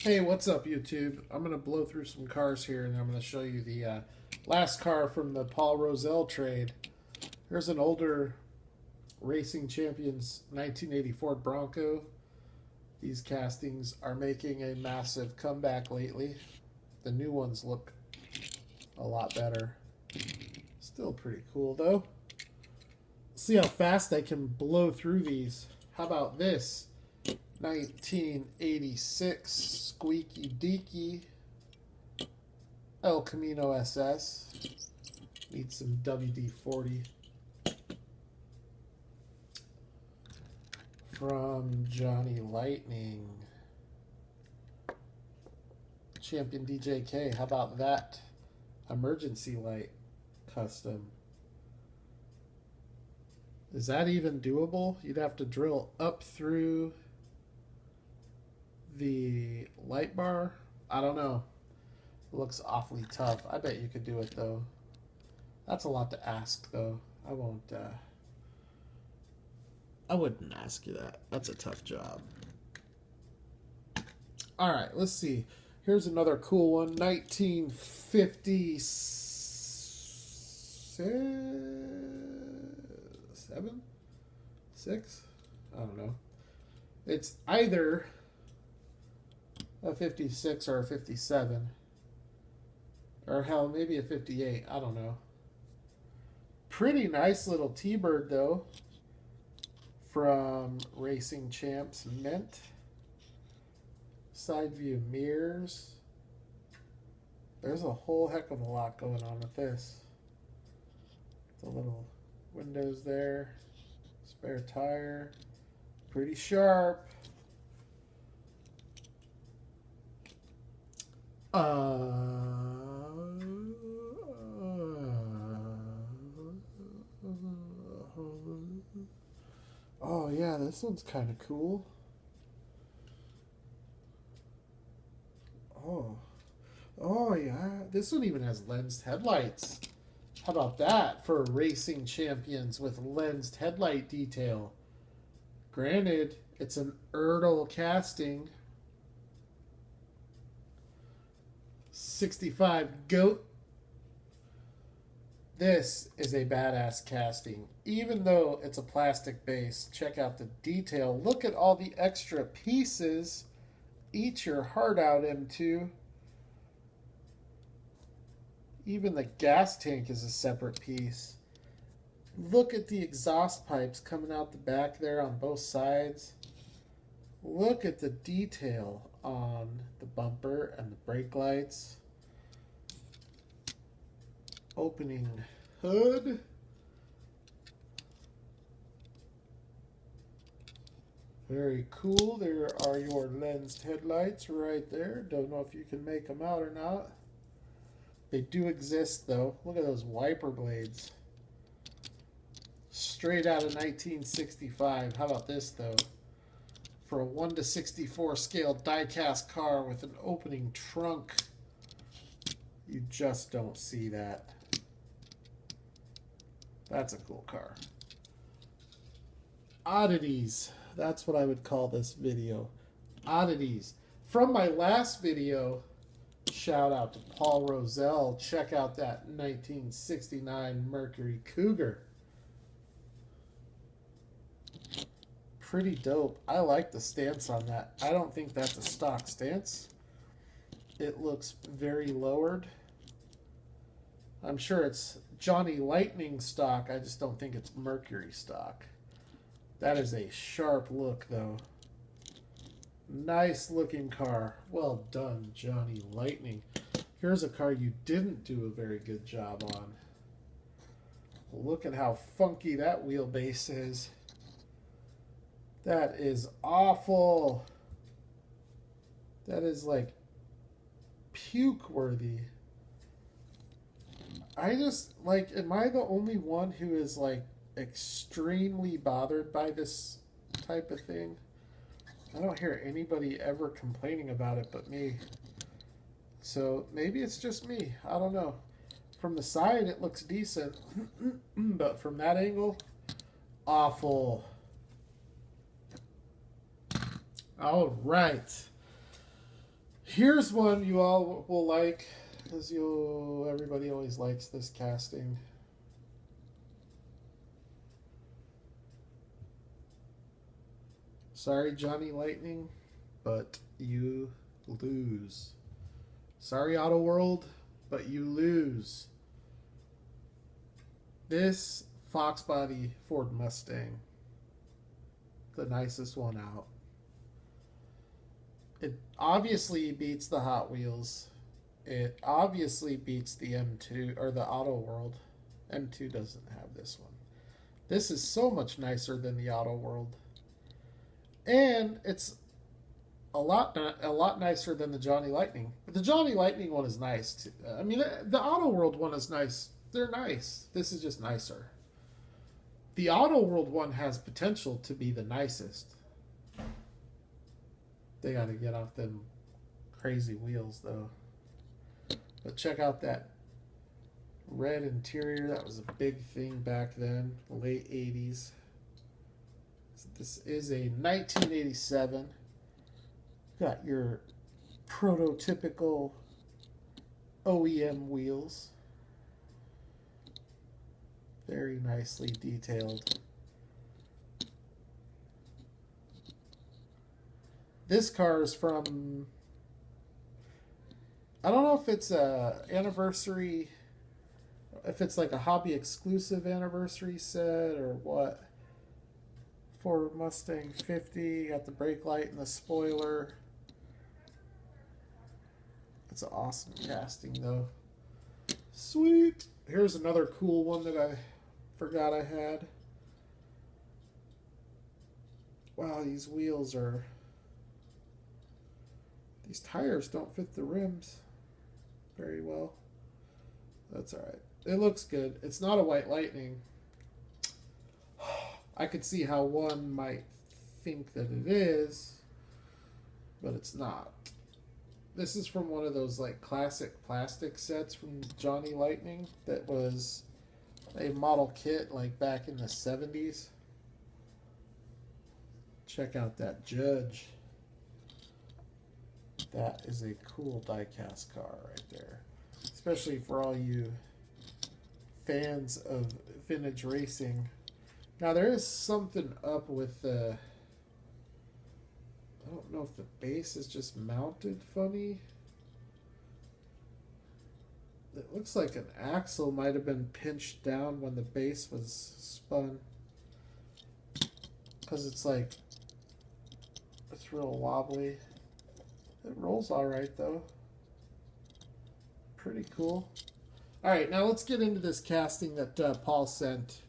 Hey, what's up, YouTube? I'm going to blow through some cars here, and I'm going to show you the last car from the Paul Rosell trade. Here's an older Racing Champions 1980 Ford Bronco. These castings are making a massive comeback lately. The new ones look a lot better. Still pretty cool, though. See how fast I can blow through these. How about this? 1986 Squeaky Deaky El Camino SS. Needs some WD-40. From Johnny Lightning. Champion DJK. How about that? Emergency light custom. Is that even doable? You'd have to drill up through the light bar. I don't know. It looks awfully tough. I bet you could do it though. That's a lot to ask though. I wouldn't ask you that. That's a tough job. All right, let's see. Here's another cool one. 1957? 6? I don't know. It's either a 56 or a 57. Or hell, maybe a 58. I don't know. Pretty nice little T-Bird, though. From Racing Champs Mint. Side view mirrors. There's a whole heck of a lot going on with this. The little windows there. Spare tire. Pretty sharp. Oh yeah, this one's kind of cool. Oh yeah, this one even has lensed headlights. How about that for Racing Champions with lensed headlight detail? Granted, it's an Erdl casting. 65 GOAT. This is a badass casting. Even though it's a plastic base, check out the detail. Look at all the extra pieces. Eat your heart out, M2. Even the gas tank is a separate piece. Look at the exhaust pipes coming out the back there on both sides. Look at the detail on the bumper and the brake lights. Opening hood. Very cool. There are your lensed headlights right there. Don't know if you can make them out or not. They do exist though. Look at those wiper blades. Straight out of 1965. How about this though? For a 1:64 scale die-cast car with an opening trunk. You just don't see that. That's a cool car. Oddities. That's what I would call this video. Oddities. From my last video, shout out to Paul Rosell. Check out that 1969 Mercury Cougar. Pretty dope. I like the stance on that. I don't think that's a stock stance. It looks very lowered. I'm sure it's Johnny Lightning stock. I just don't think it's Mercury stock. That is a sharp look, though. Nice looking car. Well done, Johnny Lightning. Here's a car you didn't do a very good job on. Look at how funky that wheelbase is. That is awful. That is like puke worthy. I just like, am I the only one who is like extremely bothered by this type of thing? I don't hear anybody ever complaining about it but me. So maybe it's just me. I don't know. From the side it looks decent. But from that angle, awful. All right. Here's one you all will like, because everybody always likes this casting. Sorry, Johnny Lightning, but you lose. Sorry, Auto World, but you lose. This Fox Body Ford Mustang, the nicest one out. It obviously beats the Hot Wheels. It obviously beats the M2 or the Auto World. M2 doesn't have this one. This is so much nicer than the Auto World. And it's a lot nicer than the Johnny Lightning. But the Johnny Lightning one is nice too. I mean, the Auto World one is nice. They're nice. This is just nicer. The Auto World one has potential to be the nicest. They got to get off them crazy wheels though. But check out that red interior. That was a big thing back then, late 80s. This is a 1987. Got your prototypical OEM wheels. Very nicely detailed. This car is from, I don't know if it's a anniversary, if it's like a hobby exclusive anniversary set or what. Ford Mustang 50, got the brake light and the spoiler. It's an awesome casting though. Sweet. Here's another cool one that I forgot I had. Wow, these wheels are, these tires don't fit the rims very well. That's alright. It looks good. It's not a White Lightning. I could see how one might think that it is, but it's not. This is from one of those like classic plastic sets from Johnny Lightning that was a model kit like back in the 70s. Check out that Judge. That is a cool die-cast car right there. Especially for all you fans of vintage racing. Now there is something up with the, I don't know if the base is just mounted funny. It looks like an axle might have been pinched down when the base was spun. Because it's like, it's real wobbly. It rolls alright though. Pretty cool. Alright, now let's get into this casting that Paul sent.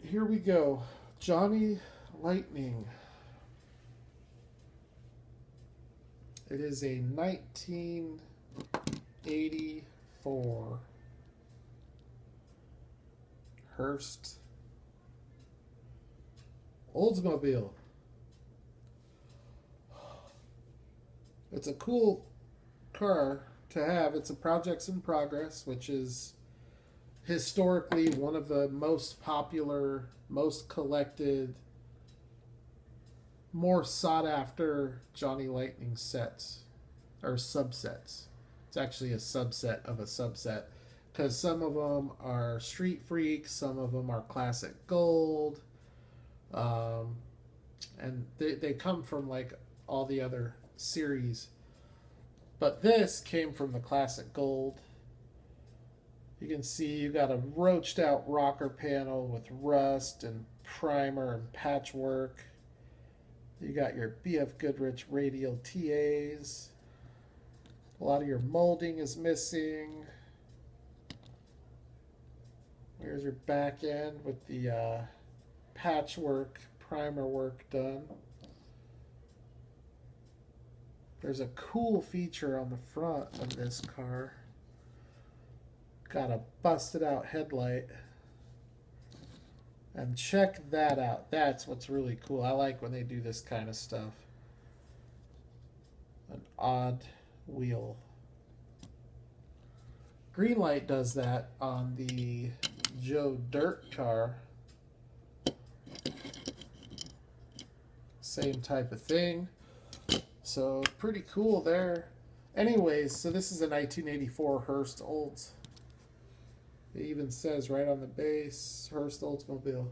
Here we go. Johnny Lightning. It is a 1984 Hurst Oldsmobile. It's a cool car to have. It's a projects in progress, which is historically one of the most popular, most collected, more sought after Johnny Lightning sets or subsets. It's actually a subset of a subset because some of them are Street Freaks, some of them are Classic Gold, and they come from like all the other series. But this came from the Classic Gold. You can see you got a roached out rocker panel with rust and primer and patchwork. You got your BF Goodrich radial TAs. A lot of your molding is missing. Here's your back end with the patchwork primer work done. There's a cool feature on the front of this car. Got a busted out headlight. And check that out. That's what's really cool. I like when they do this kind of stuff. An odd wheel. Greenlight does that on the Joe Dirt car. Same type of thing. So pretty cool there. Anyways, so this is a 1984 Hurst Olds. It even says right on the base, Hurst Oldsmobile.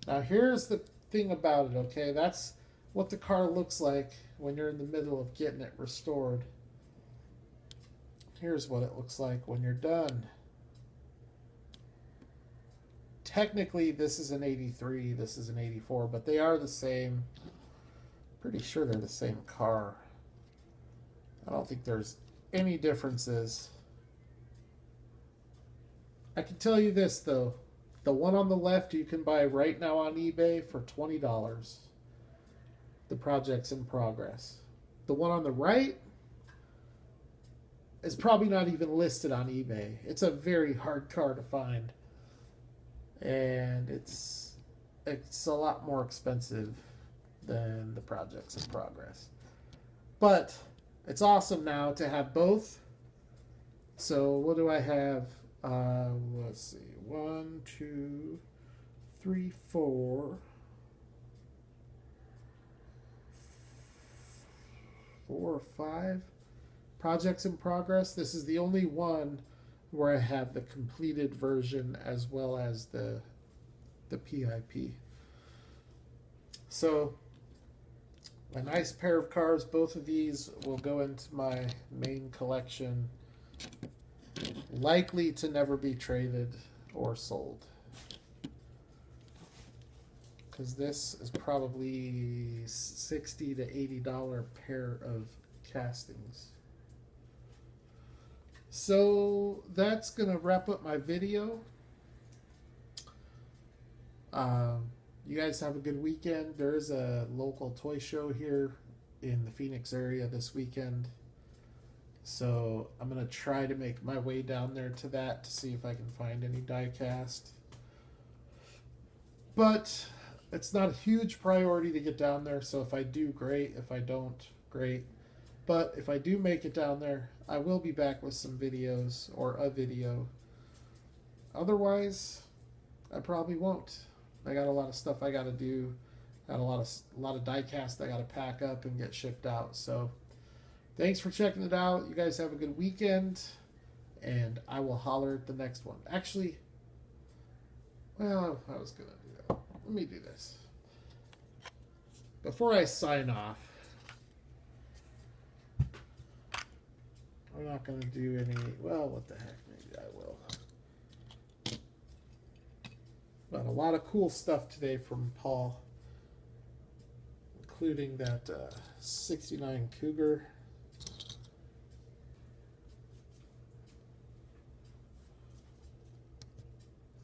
Now here's the thing about it, okay? That's what the car looks like when you're in the middle of getting it restored. Here's what it looks like when you're done. Technically, this is an 83, this is an 84, but they are the same. Pretty sure they're the same car. I don't think there's any differences. I can tell you this, though. The one on the left you can buy right now on eBay for $20. The project's in progress. The one on the right is probably not even listed on eBay. It's a very hard car to find. And it's a lot more expensive than the project's in progress. But it's awesome now to have both. So what do I have? Let's see. 1, 2, 3, 4. 4 or 5 projects in progress. This is the only one where I have the completed version as well as the PIP. So a nice pair of cars. Both of these will go into my main collection, likely to never be traded or sold, because this is probably $60 to $80 pair of castings. So that's gonna wrap up my video. You guys have a good weekend. There is a local toy show here in the Phoenix area this weekend, so I'm gonna try to make my way down there to that to see if I can find any die cast. But it's not a huge priority to get down there, so if I do, great. If I don't, great. But if I do make it down there, I will be back with some videos or a video. Otherwise, I probably won't. I got a lot of stuff I got to do. Got a lot of die cast I got to pack up and get shipped out. So thanks for checking it out. You guys have a good weekend, and I will holler at the next one. Actually, well, I was gonna do that. Let me do this before I sign off. I'm not going to do any, well, what the heck, maybe I will. But a lot of cool stuff today from Paul, including that 69 Cougar.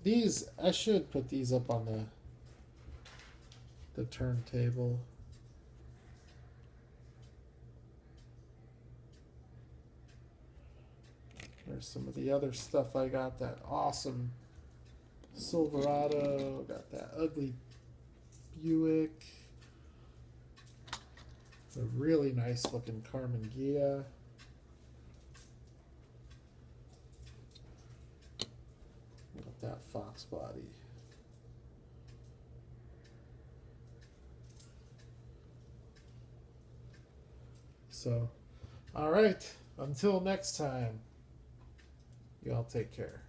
These, I should put these up on the turntable. There's some of the other stuff I got. That awesome Silverado. Got that ugly Buick. A really nice looking Carmen Ghia. Got that Fox body. So, all right. Until next time. Y'all take care.